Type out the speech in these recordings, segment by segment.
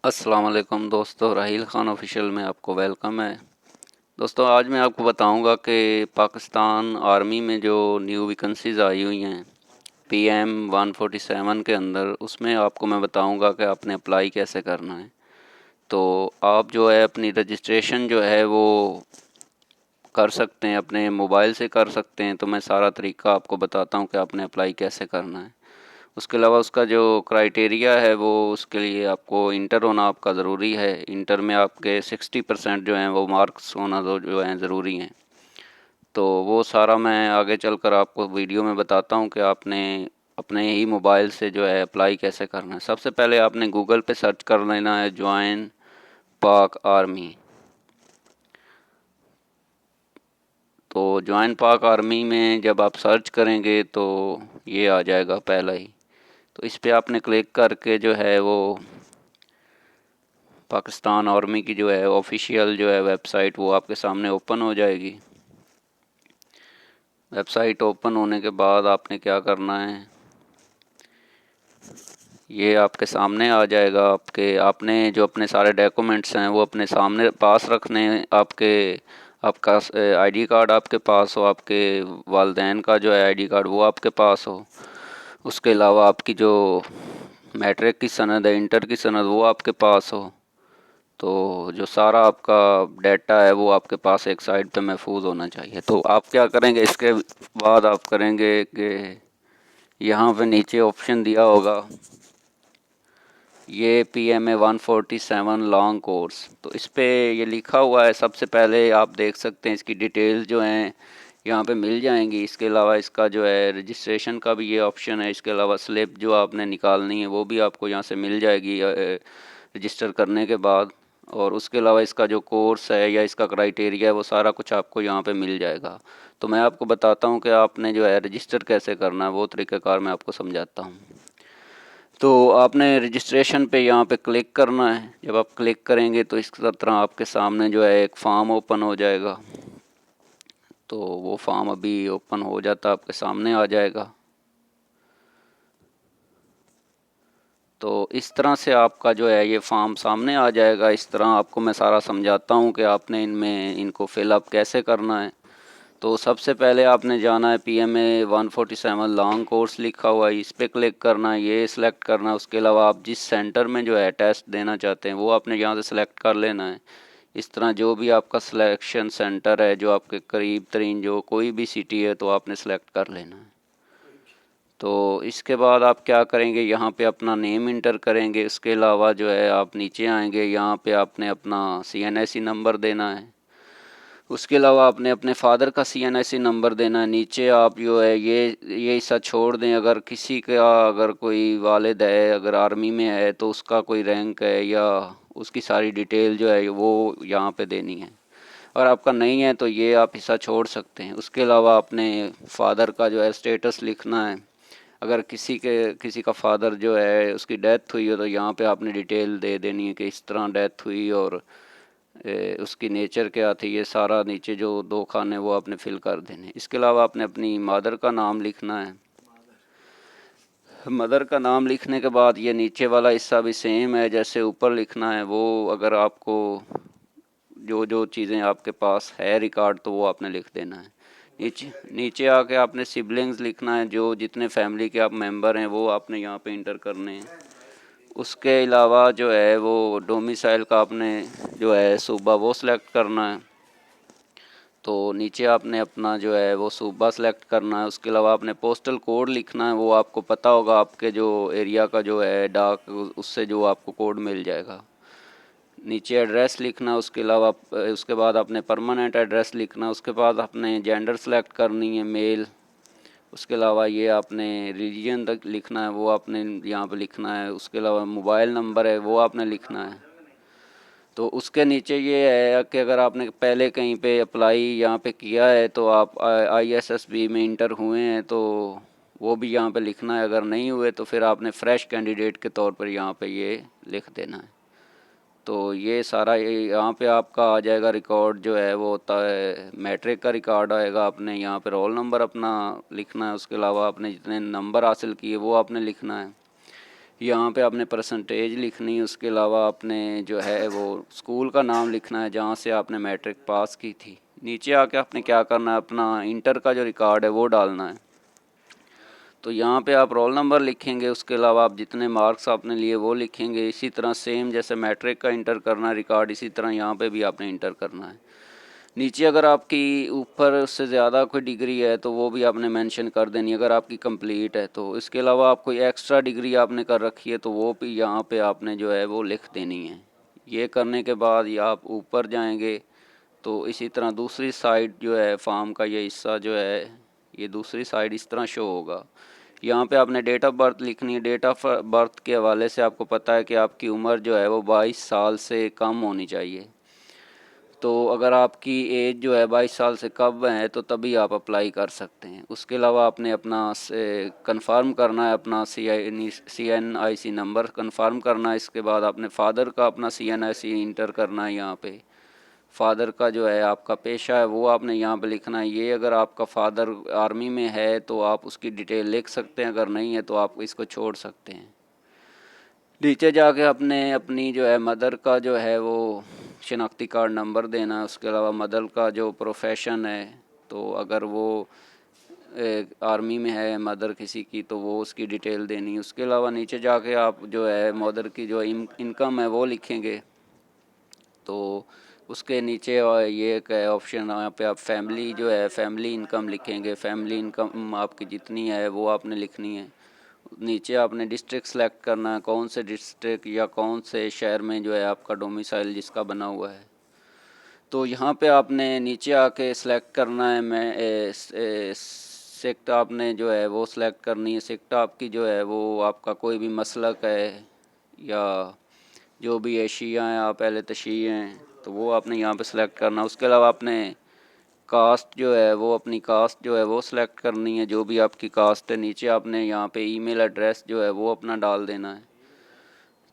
अस्सलाम वालेकुम दोस्तों, राहिल ख़ान ऑफिशियल में आपको वेलकम है। दोस्तों आज मैं आपको बताऊंगा कि पाकिस्तान आर्मी में जो न्यू वैकेंसीज आई हुई हैं पीएम 147 के अंदर, उसमें आपको मैं बताऊंगा कि आपने अप्लाई कैसे करना है। तो आप जो है अपनी रजिस्ट्रेशन जो है वो कर सकते हैं, अपने मोबाइल से कर सकते हैं। तो मैं सारा तरीका आपको बताता हूँ कि आपने अप्लाई कैसे करना है। उसके अलावा उसका जो क्राइटेरिया है वो उसके लिए आपको इंटर होना आपका ज़रूरी है। इंटर में आपके 60% जो हैं वो मार्क्स होना जो हैं ज़रूरी हैं। तो वो सारा मैं आगे चलकर आपको वीडियो में बताता हूँ कि आपने अपने ही मोबाइल से जो है अप्लाई कैसे करना है। सबसे पहले आपने गूगल पे सर्च कर लेना है ज्वाइन पाक आर्मी। तो ज्वाइन पाक आर्मी में जब आप सर्च करेंगे तो ये आ जाएगा पहला ही। तो इस पर आपने क्लिक करके जो है वो पाकिस्तान आर्मी की जो है ऑफिशियल जो है वेबसाइट वो आपके सामने ओपन हो जाएगी। वेबसाइट ओपन होने के बाद आपने क्या करना है, ये आपके सामने आ जाएगा। आपने जो अपने सारे डॉक्यूमेंट्स हैं वो अपने सामने पास रखने हैं। आपका आईडी कार्ड आपके पास हो, आपके वालदैन का जो है आईडी कार्ड वो आपके पास हो। उसके अलावा आपकी जो मैट्रिक की सनद है, इंटर की सनद, वो आपके पास हो। तो जो सारा आपका डाटा है वो आपके पास एक साइड पे महफूज होना चाहिए। तो आप क्या करेंगे, इसके बाद आप करेंगे कि यहाँ पे नीचे ऑप्शन दिया होगा ये PMA 147 लॉन्ग कोर्स। तो इस पे ये लिखा हुआ है। सबसे पहले आप देख सकते हैं इसकी डिटेल्स जो हैं यहाँ पे मिल जाएंगी। इसके अलावा इसका जो है रजिस्ट्रेशन का भी ये ऑप्शन है। इसके अलावा स्लिप जो आपने निकालनी है वो भी आपको यहाँ से मिल जाएगी रजिस्टर करने के बाद। और उसके अलावा इसका जो कोर्स है या इसका क्राइटेरिया है वो सारा कुछ आपको यहाँ पे मिल जाएगा। तो मैं आपको बताता हूँ कि आपने जो है रजिस्टर कैसे करना है, वो तरीक़ाकार मैं आपको समझाता हूँ। तो आपने रजिस्ट्रेशन पे यहाँ पे क्लिक करना है। जब आप क्लिक करेंगे तो इस तरह आपके सामने जो है एक फॉर्म ओपन हो जाएगा। तो वो फॉर्म अभी ओपन हो जाता आपके सामने आ जाएगा। तो इस तरह से आपका जो है ये फॉर्म सामने आ जाएगा। इस तरह आपको मैं सारा समझाता हूँ कि आपने इनको फिलअप कैसे करना है। तो सबसे पहले आपने जाना है PMA 147 लॉन्ग कोर्स लिखा हुआ है, इस पर क्लिक करना है, ये सिलेक्ट करना है। उसके अलावा आप जिस सेंटर में जो है टेस्ट देना चाहते हैं वो आपने यहाँ से सिलेक्ट कर लेना है। इस तरह जो भी आपका सिलेक्शन सेंटर है, जो आपके करीब तरीन जो कोई भी सिटी है, तो आपने सेलेक्ट कर लेना है। तो इसके बाद आप क्या करेंगे, यहाँ पे अपना नेम इंटर करेंगे। उसके अलावा जो है आप नीचे आएंगे, यहाँ पे आपने अपना CNSE नंबर देना है। उसके अलावा आपने अपने फादर का CNSE नंबर देना है। नीचे आप जो है ये हिस्सा छोड़ दें। अगर किसी का अगर कोई वालिद है, अगर आर्मी में है, तो उसका कोई रैंक है या उसकी सारी डिटेल जो है वो यहाँ पे देनी है। और आपका नहीं है तो ये आप हिस्सा छोड़ सकते हैं। उसके अलावा अपने फादर का जो है स्टेटस लिखना है। अगर किसी का फादर जो है उसकी डेथ हुई हो तो यहाँ पे आपने डिटेल दे देनी है कि इस तरह डेथ हुई और उसकी नेचर क्या थी। ये सारा नीचे जो 2 खाने वो आपने फिल कर देने। इसके अलावा आपने अपनी मदर का नाम लिखना है। मदर का नाम लिखने के बाद ये नीचे वाला हिस्सा भी सेम है जैसे ऊपर लिखना है। वो अगर आपको जो जो चीज़ें आपके पास है रिकॉर्ड, तो वो आपने लिख देना है। नीचे नीचे आके आपने सिबलिंग्स लिखना है, जो जितने फैमिली के आप मेंबर हैं वो आपने यहाँ पे इंटर करने हैं। उसके अलावा जो है वो डोमिसाइल का आपने जो है सूबा वो सिलेक्ट करना है। तो नीचे आपने अपना जो है वो सूबा सेलेक्ट करना है। उसके अलावा आपने पोस्टल कोड लिखना है। वो आपको पता होगा आपके जो एरिया का जो है डाक, उससे जो आपको कोड मिल जाएगा। नीचे एड्रेस लिखना। उसके अलावा उसके बाद आपने परमानेंट एड्रेस लिखना। उसके बाद आपने जेंडर सेलेक्ट करनी है, मेल। उसके अलावा ये आपने रीजन तक लिखना है, वो आपने यहाँ पे लिखना है। उसके अलावा मोबाइल नंबर है वो आपने लिखना है। तो उसके नीचे ये है कि अगर आपने पहले कहीं पे अप्लाई यहाँ पे किया है तो आप ISSB में इंटर हुए हैं तो वो भी यहाँ पे लिखना है। अगर नहीं हुए तो फिर आपने फ्रेश कैंडिडेट के तौर पर यहाँ पे ये लिख देना है। तो ये सारा यहाँ पे आपका आ जाएगा रिकॉर्ड जो है वो होता है मैट्रिक का रिकॉर्ड आएगा। आपने यहाँ पे रोल नंबर अपना लिखना है। उसके अलावा आपने जितने नंबर हासिल किए वो आपने लिखना है। यहाँ पे आपने परसेंटेज लिखनी है, उसके अलावा आपने जो है वो स्कूल का नाम लिखना है जहाँ से आपने मैट्रिक पास की थी। नीचे आके आपने क्या करना है, अपना इंटर का जो रिकॉर्ड है वो डालना है। तो यहाँ पे आप रोल नंबर लिखेंगे, उसके अलावा आप जितने मार्क्स आपने लिए वो लिखेंगे। इसी तरह सेम जैसे मैट्रिक का इंटर करना रिकॉर्ड, इसी तरह यहाँ पे भी आपने इंटर करना है। नीचे अगर आपकी ऊपर उससे ज़्यादा कोई डिग्री है तो वो भी आपने मेंशन कर देनी अगर आपकी कंप्लीट है तो। इसके अलावा आप कोई एक्स्ट्रा डिग्री आपने कर रखी है तो वो भी यहाँ पे आपने जो है वो लिख देनी है। ये करने के बाद ये आप ऊपर जाएंगे तो इसी तरह दूसरी साइड जो है फॉर्म का ये हिस्सा जो है ये दूसरी साइड इस तरह शो होगा। यहाँ पे आपने डेट ऑफ बर्थ लिखनी है। डेट ऑफ बर्थ के हवाले से आपको पता है कि आपकी उम्र जो है वो 22 साल से कम होनी चाहिए। तो अगर आपकी एज जो है 22 साल से कम है तो तभी आप अप्लाई कर सकते हैं। उसके अलावा आपने अपना कंफर्म करना है, अपना CNIC नंबर कंफर्म करना है। इसके बाद आपने फादर का अपना CNIC इंटर करना है। यहाँ पे फादर का जो है आपका पेशा है वो आपने यहाँ पे लिखना है। ये अगर आपका फादर आर्मी में है तो आप उसकी डिटेल लिख सकते हैं, अगर नहीं है तो आप इसको छोड़ सकते हैं। नीचे जाके अपने अपनी जो है मदर का जो है वो शनाख्ती कार्ड नंबर देना है। उसके अलावा मदर का जो प्रोफेशन है तो अगर वो आर्मी में है मदर किसी की तो वो उसकी डिटेल देनी है। उसके अलावा नीचे जाके आप जो है मदर की जो इनकम है वो लिखेंगे। तो उसके नीचे ये एक ऑप्शन यहाँ पे आप फैमिली जो है फैमिली इनकम लिखेंगे। फैमिली इनकम आपकी जितनी है वो आपने लिखनी है। नीचे आपने डिस्ट्रिक्ट सेलेक्ट करना है, कौन से डिस्ट्रिक्ट या कौन से शहर में जो है आपका डोमिसाइल जिसका बना हुआ है। तो यहाँ पे आपने नीचे आके सिलेक्ट करना है। सेक्ट आपने जो है वो सिलेक्ट करनी है। सेक्ट आपकी जो है वो आपका कोई भी मसलक है या जो भी एशिया हैं आप पहले तशी हैं तो वो आपने यहाँ पे सिलेक्ट करना। उसके अलावा आपने कास्ट जो है वो अपनी कास्ट जो है वो सिलेक्ट करनी है, जो भी आपकी कास्ट है। नीचे आपने यहाँ पे ईमेल एड्रेस जो है वो अपना डाल देना है।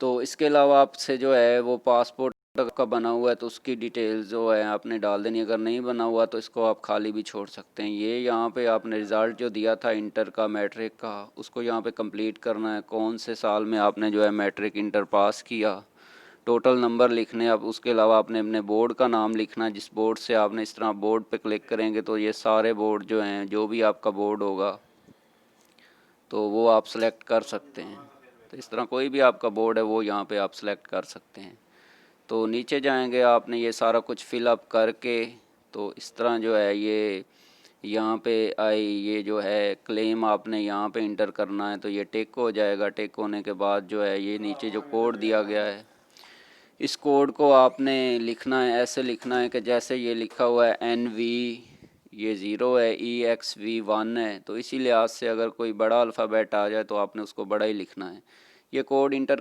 तो इसके अलावा आपसे जो है वो पासपोर्ट का बना हुआ है तो उसकी डिटेल्स जो है आपने डाल देनी। अगर नहीं बना हुआ तो इसको आप खाली भी छोड़ सकते हैं। ये यहाँ पे आपने रिज़ल्ट जो दिया था इंटर का मैट्रिक का उसको यहाँ पे कंप्लीट करना है। कौन से साल में आपने जो है मैट्रिक इंटर पास किया, टोटल नंबर लिखने। अब उसके अलावा आपने अपने बोर्ड का नाम लिखना है, जिस बोर्ड से आपने इस तरह बोर्ड पे क्लिक करेंगे तो ये सारे बोर्ड जो हैं जो भी आपका बोर्ड होगा तो वो आप सेलेक्ट कर सकते हैं। तो इस तरह कोई भी आपका बोर्ड है वो यहाँ पे आप सेलेक्ट कर सकते हैं। तो नीचे जाएंगे आपने ये सारा कुछ फिलअप करके तो इस तरह जो है ये यहाँ पे आई ये जो है क्लेम आपने यहाँ पे इंटर करना है तो ये टिक हो जाएगा। टिक होने के बाद जो है ये नीचे जो कोड दिया गया है इस कोड को आपने लिखना है। ऐसे लिखना है कि जैसे ये लिखा हुआ है NV ये 0 है, EXV 1 है। तो इसी लिहाज से अगर कोई बड़ा अल्फ़ाबेट आ जाए तो आपने उसको बड़ा ही लिखना है। ये कोड इंटर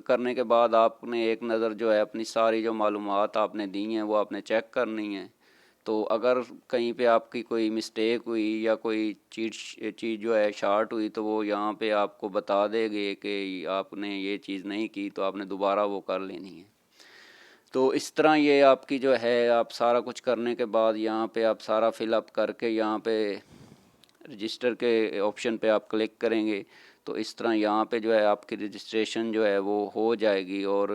करने के बाद आपने एक नज़र जो है अपनी सारी जो मालूमात आपने दी हैं वो आपने चेक करनी है। तो अगर कहीं पे आपकी कोई मिस्टेक हुई या कोई चीज़ जो है शार्ट हुई तो वो यहाँ पे आपको बता देंगे कि आपने ये चीज़ नहीं की तो आपने दोबारा वो कर लेनी है। तो इस तरह ये आपकी जो है आप सारा कुछ करने के बाद यहाँ पे आप सारा फिलअप करके यहाँ पे रजिस्टर के ऑप्शन पे आप क्लिक करेंगे तो इस तरह यहाँ पे जो है आपकी रजिस्ट्रेशन जो है वो हो जाएगी। और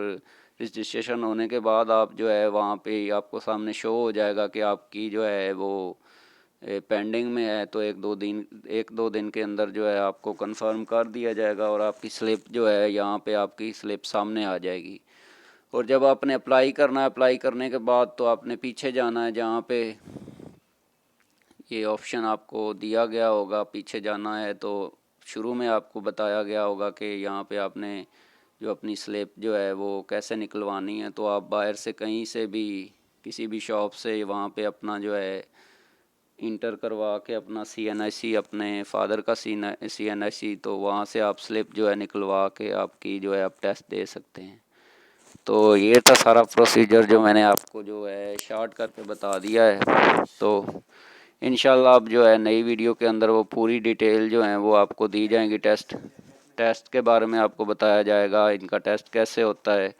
रजिस्ट्रेशन होने के बाद आप जो है वहाँ पे आपको सामने शो हो जाएगा कि आपकी जो है वो पेंडिंग में है। तो एक दो दिन के अंदर जो है आपको कंफर्म कर दिया जाएगा और आपकी स्लिप जो है यहाँ पे आपकी स्लिप सामने आ जाएगी। और जब आपने अप्लाई करना है, अप्लाई करने के बाद तो आपने पीछे जाना है जहाँ पे ये ऑप्शन आपको दिया गया होगा पीछे जाना है। तो शुरू में आपको बताया गया होगा कि यहाँ पे आपने जो अपनी स्लिप जो है वो कैसे निकलवानी है। तो आप बाहर से कहीं से भी किसी भी शॉप से वहाँ पे अपना जो है इंटर करवा के अपना CNIC अपने फादर का CNIC तो वहाँ से आप स्लिप जो है निकलवा के आपकी जो है आप टेस्ट दे सकते हैं। तो ये था सारा प्रोसीजर जो मैंने आपको जो है शॉर्ट करके बता दिया है। तो इंशाल्लाह आप जो है नई वीडियो के अंदर वो पूरी डिटेल जो है वो आपको दी जाएंगी। टेस्ट के बारे में आपको बताया जाएगा, इनका टेस्ट कैसे होता है।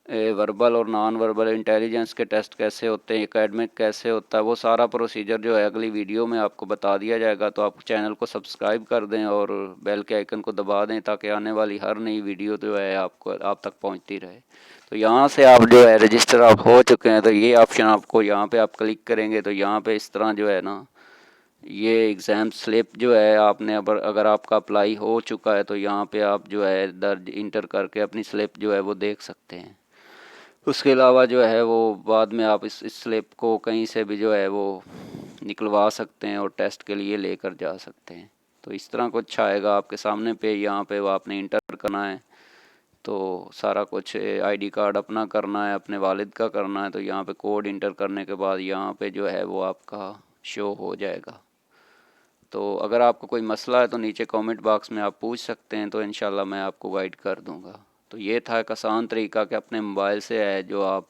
वर्बल और नॉन वर्बल इंटेलिजेंस के टेस्ट कैसे होते हैं, एकेडमिक कैसे होता है, वो सारा प्रोसीजर जो है अगली वीडियो में आपको बता दिया जाएगा। तो आप चैनल को सब्सक्राइब कर दें और बेल के आइकन को दबा दें ताकि आने वाली हर नई वीडियो जो है आपको आप तक पहुंचती रहे। तो यहाँ से आप जो है रजिस्टर आप हो चुके हैं, तो ये ऑप्शन आपको यहाँ पे आप क्लिक करेंगे तो यहाँ पे इस तरह जो है ना, ये एग्ज़ाम स्लिप जो है आपने अगर आपका अप्लाई हो चुका है तो यहाँ पे आप जो है दर्ज इंटर करके अपनी स्लिप जो है वो देख सकते हैं। उसके अलावा जो है वो बाद में आप इस स्लिप को कहीं से भी जो है वो निकलवा सकते हैं और टेस्ट के लिए लेकर जा सकते हैं। तो इस तरह कुछ आएगा आपके सामने पे, यहाँ पे वो आपने इंटर करना है। तो सारा कुछ आईडी कार्ड अपना करना है, अपने वालिद का करना है। तो यहाँ पे कोड इंटर करने के बाद यहाँ पे जो है वो आपका शो हो जाएगा। तो अगर आपको कोई मसला है तो नीचे कमेंट बॉक्स में आप पूछ सकते हैं, तो इंशाल्लाह मैं आपको गाइड कर दूंगा। तो ये था एक आसान तरीका कि अपने मोबाइल से है जो आप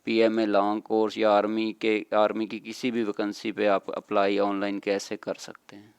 पीएमए लॉन्ग कोर्स या आर्मी की किसी भी वैकेंसी पे आप अप्लाई ऑनलाइन कैसे कर सकते हैं।